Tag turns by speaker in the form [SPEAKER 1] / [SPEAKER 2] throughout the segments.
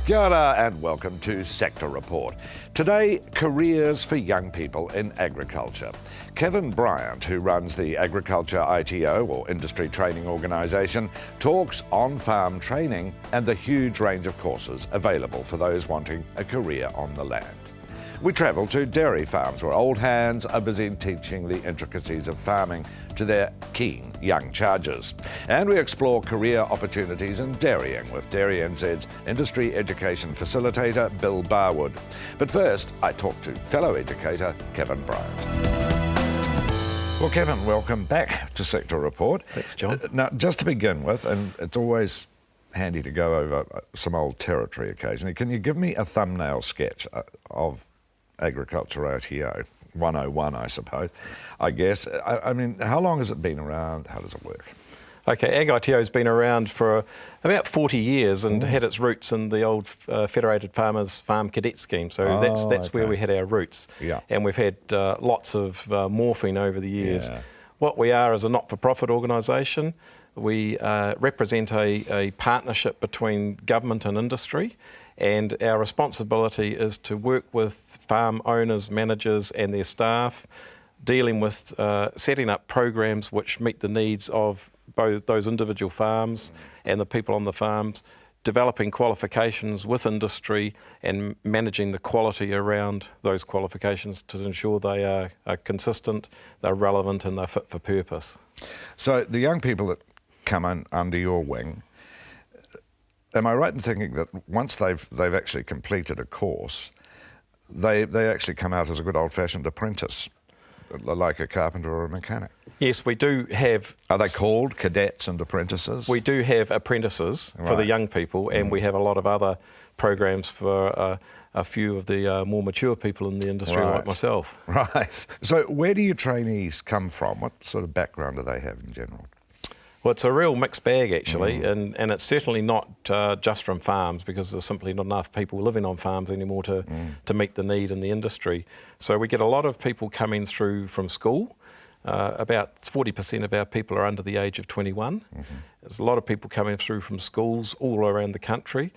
[SPEAKER 1] Kia ora and welcome to Sector Report. Today, careers for young people in agriculture. Kevin Bryant, who runs the Agriculture ITO, or Industry Training Organisation, talks on-farm training and the huge range of courses available for those wanting a career on the land. We travel to dairy farms where old hands are busy teaching the intricacies of farming to their keen young chargers. And we explore career opportunities in dairying with Dairy NZ's Industry Education Facilitator, Bill Barwood. But first, I talk to fellow educator, Kevin Bryant. Well, Kevin, welcome back to Sector Report.
[SPEAKER 2] Thanks, John.
[SPEAKER 1] Now, just to begin with, and it's always handy to go over some old territory occasionally, can you give me a thumbnail sketch of Agriculture ITO 101, I suppose, I guess. I mean, how long has it been around? How does it work?
[SPEAKER 2] Okay, Ag ITO has been around for about 40 years and had its roots in the old Federated Farmers Farm Cadet Scheme. So that's where we had our roots. Yeah. And we've had lots of morphing over the years. Yeah. What we are is a not-for-profit organisation. We represent a partnership between government and industry. And our responsibility is to work with farm owners, managers and their staff, dealing with setting up programs which meet the needs of both those individual farms and the people on the farms, developing qualifications with industry and managing the quality around those qualifications to ensure they are consistent, they're relevant and they're fit for purpose.
[SPEAKER 1] So the young people that come in under your wing, am I right in thinking that once they've actually completed a course, they actually come out as a good old-fashioned apprentice, like a carpenter or a mechanic?
[SPEAKER 2] Yes, we do have...
[SPEAKER 1] Are they called cadets and apprentices?
[SPEAKER 2] We do have apprentices for the young people, and we have a lot of other programs for a few of the more mature people in the industry, like myself.
[SPEAKER 1] Right. So where do your trainees come from? What sort of background do they have in general?
[SPEAKER 2] Well, it's a real mixed bag, actually, and it's certainly not just from farms, because there's simply not enough people living on farms anymore to meet the need in the industry. So we get a lot of people coming through from school. About 40% of our people are under the age of 21. There's a lot of people coming through from schools all around the country.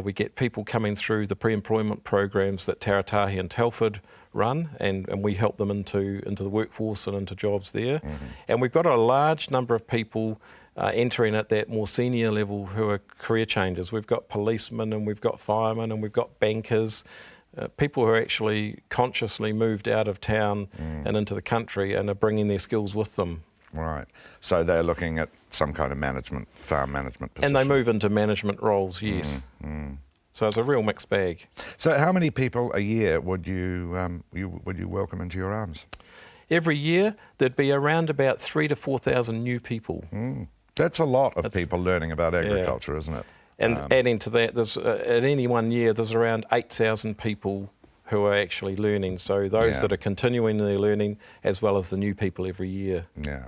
[SPEAKER 2] We get people coming through the pre-employment programs that Tauratahi and Telford run, and we help them into the workforce and into jobs there. And we've got a large number of people entering at that more senior level who are career changers. We've got policemen and we've got firemen and we've got bankers, people who are actually consciously moved out of town and into the country and are bringing their skills with them.
[SPEAKER 1] Right. So they're looking at some kind of management, farm management position.
[SPEAKER 2] And they move into management roles, yes. So it's a real mixed bag.
[SPEAKER 1] So how many people a year would you welcome into your arms?
[SPEAKER 2] Every year there'd be around about 3,000 to 4,000 new people.
[SPEAKER 1] That's a lot of people learning about agriculture, isn't it?
[SPEAKER 2] And adding to that, there's at any one year there's around 8,000 people who are actually learning. So those that are continuing their learning, as well as the new people every year.
[SPEAKER 1] Yeah.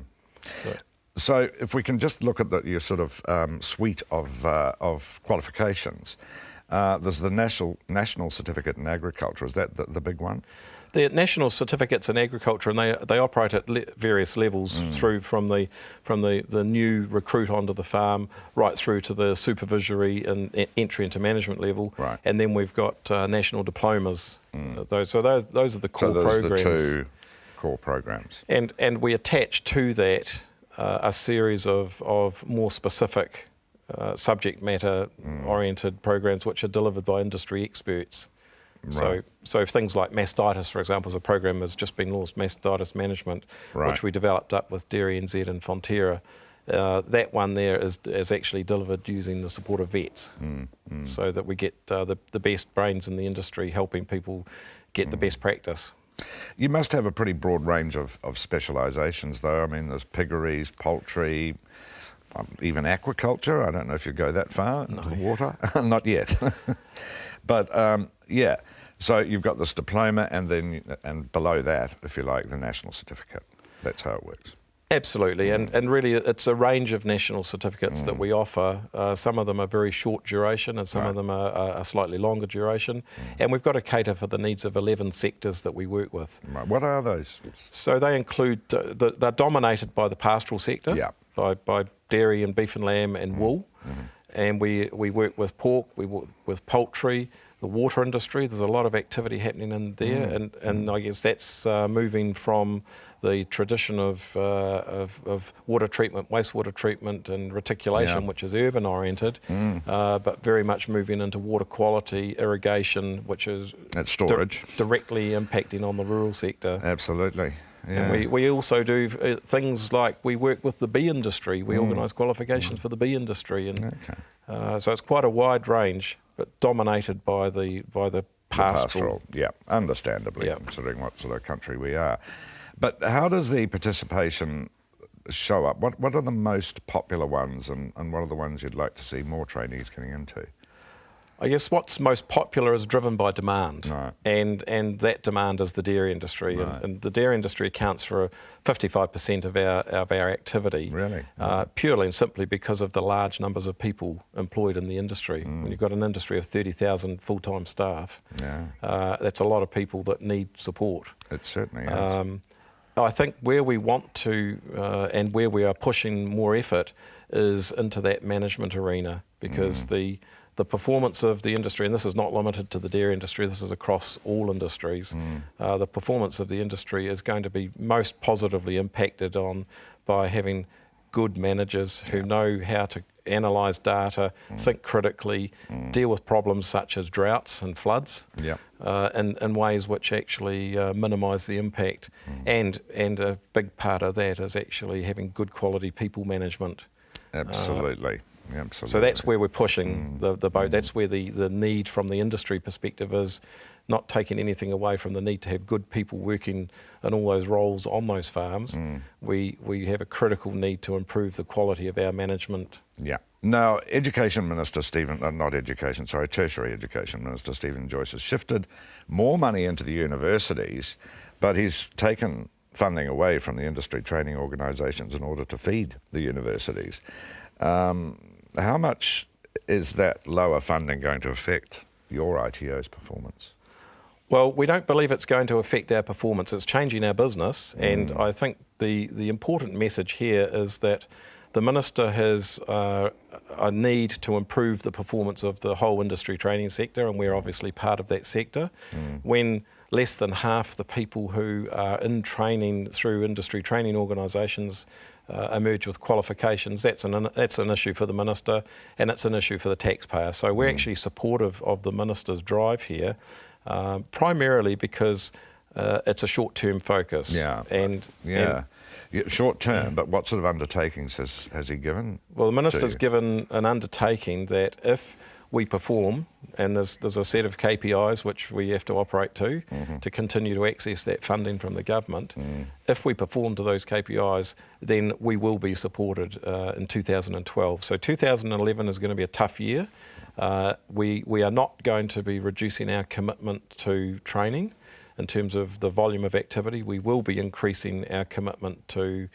[SPEAKER 1] So if we can just look at your sort of suite of qualifications. There's the National Certificate in Agriculture. Is that the big one?
[SPEAKER 2] The national certificates in agriculture, and they operate at various levels through from the new recruit onto the farm right through to the supervisory and entry into management level. Right. And then we've got national diplomas. Those are the core programs.
[SPEAKER 1] So those are the two core programs.
[SPEAKER 2] And we attach to that a series of more specific subject matter oriented programs which are delivered by industry experts. Right. So things like mastitis, for example, is a program that's just been launched, mastitis management, which we developed up with Dairy NZ and Fonterra. That one there is actually delivered using the support of vets, so that we get the best brains in the industry helping people get the best practice.
[SPEAKER 1] You must have a pretty broad range of specialisations, though. I mean, there's piggeries, poultry, even aquaculture. I don't know if you go that far into the water. Not yet. But so you've got this diploma, and below that, if you like, the national certificate. That's how it works.
[SPEAKER 2] Absolutely, and really it's a range of national certificates that we offer. Some of them are very short duration and some of them are slightly longer duration. And we've got to cater for the needs of 11 sectors that we work with.
[SPEAKER 1] Right. What are those?
[SPEAKER 2] So they include, they're dominated by the pastoral sector, by dairy and beef and lamb and wool. and we work with pork, we work with poultry, the water industry. There's a lot of activity happening in there, and I guess that's moving from the tradition of water treatment, wastewater treatment and reticulation, which is urban oriented, but very much moving into water quality, irrigation, which is
[SPEAKER 1] storage,
[SPEAKER 2] directly impacting on the rural sector.
[SPEAKER 1] Absolutely. Yeah.
[SPEAKER 2] And we also do things like we work with the bee industry. We organise qualifications for the bee industry, and so it's quite a wide range, but dominated by the pastoral.
[SPEAKER 1] Yeah, understandably, considering what sort of country we are. But how does the participation show up? What are the most popular ones, and what are the ones you'd like to see more trainees getting into?
[SPEAKER 2] I guess what's most popular is driven by demand,
[SPEAKER 1] right.
[SPEAKER 2] and that demand is the dairy industry,
[SPEAKER 1] right.
[SPEAKER 2] and the dairy industry accounts for 55% of our activity.
[SPEAKER 1] Really?
[SPEAKER 2] Purely and simply because of the large numbers of people employed in the industry. When you've got an industry of 30,000 full-time staff, that's a lot of people that need support.
[SPEAKER 1] It certainly is.
[SPEAKER 2] I think where we want to and where we are pushing more effort is into that management arena, because the performance of the industry, and this is not limited to the dairy industry, this is across all industries, the performance of the industry is going to be most positively impacted on by having good managers who know how to analyse data, think critically, deal with problems such as droughts and floods in ways which actually minimise the impact. And a big part of that is actually having good quality people management.
[SPEAKER 1] Absolutely.
[SPEAKER 2] So that's where we're pushing the boat. That's where the need from the industry perspective is, not taking anything away from the need to have good people working in all those roles on those farms. We have a critical need to improve the quality of our management.
[SPEAKER 1] Yeah. Now, Tertiary Education Minister Stephen Joyce has shifted more money into the universities, but he's taken funding away from the industry training organisations in order to feed the universities. How much is that lower funding going to affect your ITO's performance?
[SPEAKER 2] Well, we don't believe it's going to affect our performance. It's changing our business, and I think the important message here is that the Minister has a need to improve the performance of the whole industry training sector, and we're obviously part of that sector. When less than half the people who are in training through industry training organisations emerge with qualifications, that's an issue for the Minister, and it's an issue for the taxpayer. So we're actually supportive of the Minister's drive here, primarily because it's a short-term focus.
[SPEAKER 1] Short-term, but what sort of undertakings has he given?
[SPEAKER 2] Well, the Minister's given an undertaking that if we perform, and there's a set of KPIs which we have to operate to continue to access that funding from the government. If we perform to those KPIs, then we will be supported in 2012. So 2011 is going to be a tough year. We are not going to be reducing our commitment to training in terms of the volume of activity. We will be increasing our commitment to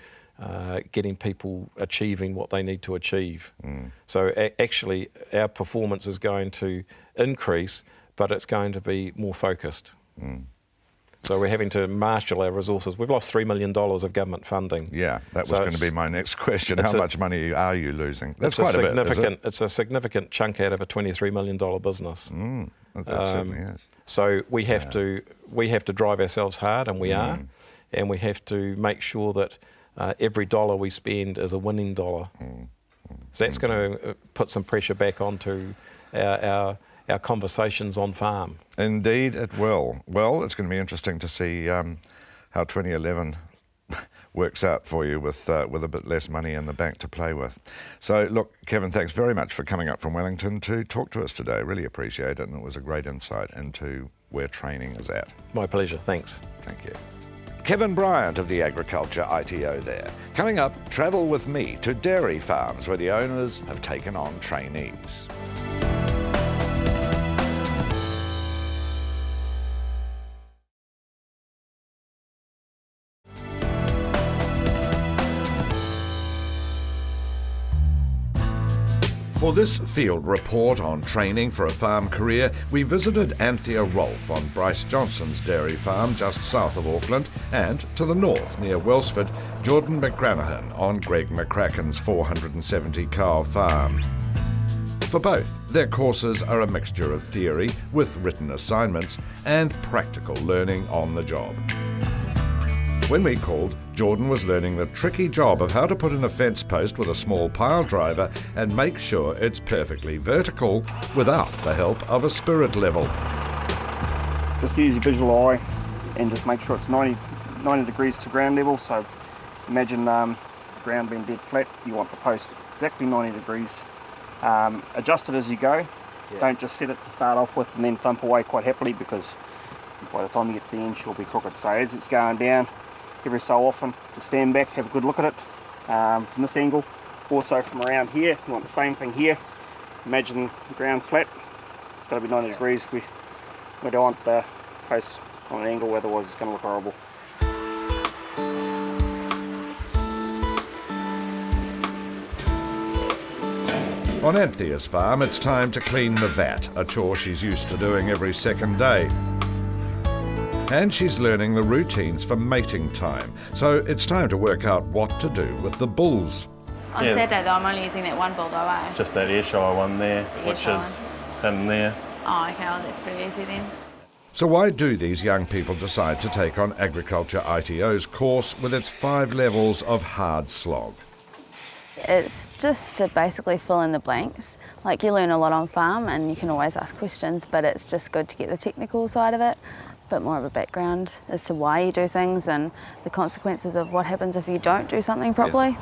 [SPEAKER 2] getting people achieving what they need to achieve. So actually our performance is going to increase, but it's going to be more focused. So we're having to marshal our resources. We've lost $3 million of government funding. Yeah,
[SPEAKER 1] that was going to be my next question. How much money are you losing? That's quite a bit, is it?
[SPEAKER 2] It's a significant chunk out of a $23 million business.
[SPEAKER 1] That certainly is.
[SPEAKER 2] So we have to drive ourselves hard, and we are, and we have to make sure that every dollar we spend is a winning dollar. So that's going to put some pressure back onto our conversations on farm.
[SPEAKER 1] Indeed it will. Well, it's going to be interesting to see how 2011 works out for you with a bit less money in the bank to play with. So look, Kevin, thanks very much for coming up from Wellington to talk to us today. Really appreciate it, and it was a great insight into where training is at.
[SPEAKER 2] My pleasure, thanks.
[SPEAKER 1] Thank you. Kevin Bryant of the Agriculture ITO there. Coming up, travel with me to dairy farms where the owners have taken on trainees. For this field report on training for a farm career, we visited Anthea Rolfe on Bryce Johnson's dairy farm just south of Auckland, and to the north near Welsford, Jordan McGranahan on Greg McCracken's 470 cow farm. for both. Their courses are a mixture of theory with written assignments and practical learning on the job. When we called, Jordan was learning the tricky job of how to put in a fence post with a small pile driver and make sure it's perfectly vertical without the help of a spirit level.
[SPEAKER 3] Just use your visual eye and just make sure it's 90 degrees to ground level. So imagine the ground being dead flat, you want the post exactly 90 degrees. Adjust it as you go. Yeah. Don't just set it to start off with and then thump away quite happily, because by the time you get to the end she'll be crooked. So as it's going down, every so often just stand back, have a good look at it from this angle. Also from around here, you want the same thing here. Imagine the ground flat, it's got to be 90 degrees. We don't want the post on an angle, otherwise it's going to look horrible.
[SPEAKER 1] On Anthea's farm, it's time to clean the vat, a chore she's used to doing every second day. And she's learning the routines for mating time, so it's time to work out what to do with the bulls.
[SPEAKER 4] On Saturday though, I'm only using that one bull though, eh?
[SPEAKER 5] Just that Ayrshire one there, which is him there.
[SPEAKER 4] Oh, okay, well, that's pretty easy then.
[SPEAKER 1] So why do these young people decide to take on Agriculture ITO's course with its 5 levels of hard slog?
[SPEAKER 6] It's just to basically fill in the blanks. Like, you learn a lot on farm and you can always ask questions, but it's just good to get the technical side of it, a bit more of a background as to why you do things and the consequences of what happens if you don't do something properly. Yeah.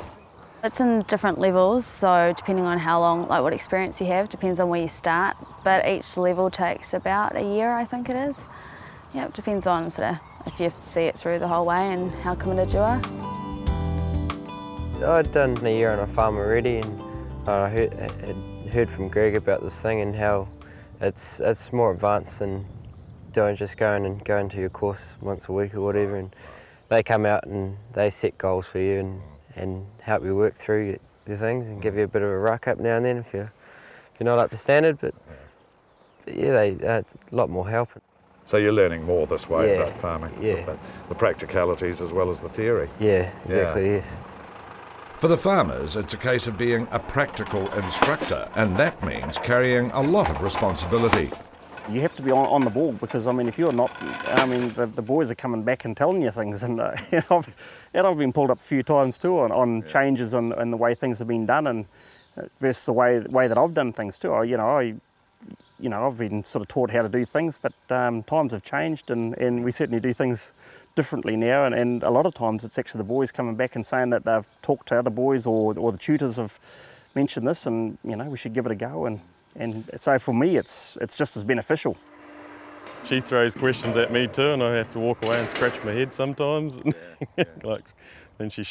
[SPEAKER 6] It's in different levels, so depending on how long, like what experience you have, depends on where you start, but each level takes about a year, I think it is. Yeah, it depends on sort of if you see it through the whole way and how committed you are.
[SPEAKER 7] I'd done a year on a farm already, and I had heard from Greg about this thing and how it's more advanced than just going to your course once a week or whatever. And they come out and they set goals for you and help you work through your things and give you a bit of a ruck up now and then if you're not up to standard. But yeah, it's a lot more help.
[SPEAKER 1] So you're learning more this way about farming,
[SPEAKER 7] yeah.
[SPEAKER 1] The practicalities as well as the theory.
[SPEAKER 7] Yeah, exactly, yes.
[SPEAKER 1] For the farmers, it's a case of being a practical instructor, and that means carrying a lot of responsibility.
[SPEAKER 3] You have to be on the ball, because I mean, if you're not, I mean, the boys are coming back and telling you things, and I've been pulled up a few times too on changes and the way things have been done, and versus the way that I've done things too. I've been sort of taught how to do things, but times have changed, and we certainly do things differently now, and a lot of times it's actually the boys coming back and saying that they've talked to other boys or the tutors have mentioned this, and we should give it a go, and so for me it's just as beneficial.
[SPEAKER 5] She throws questions at me too, and I have to walk away and scratch my head sometimes. Like, then she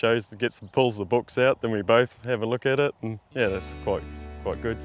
[SPEAKER 5] pulls the books out, then we both have a look at it, and yeah, that's quite good.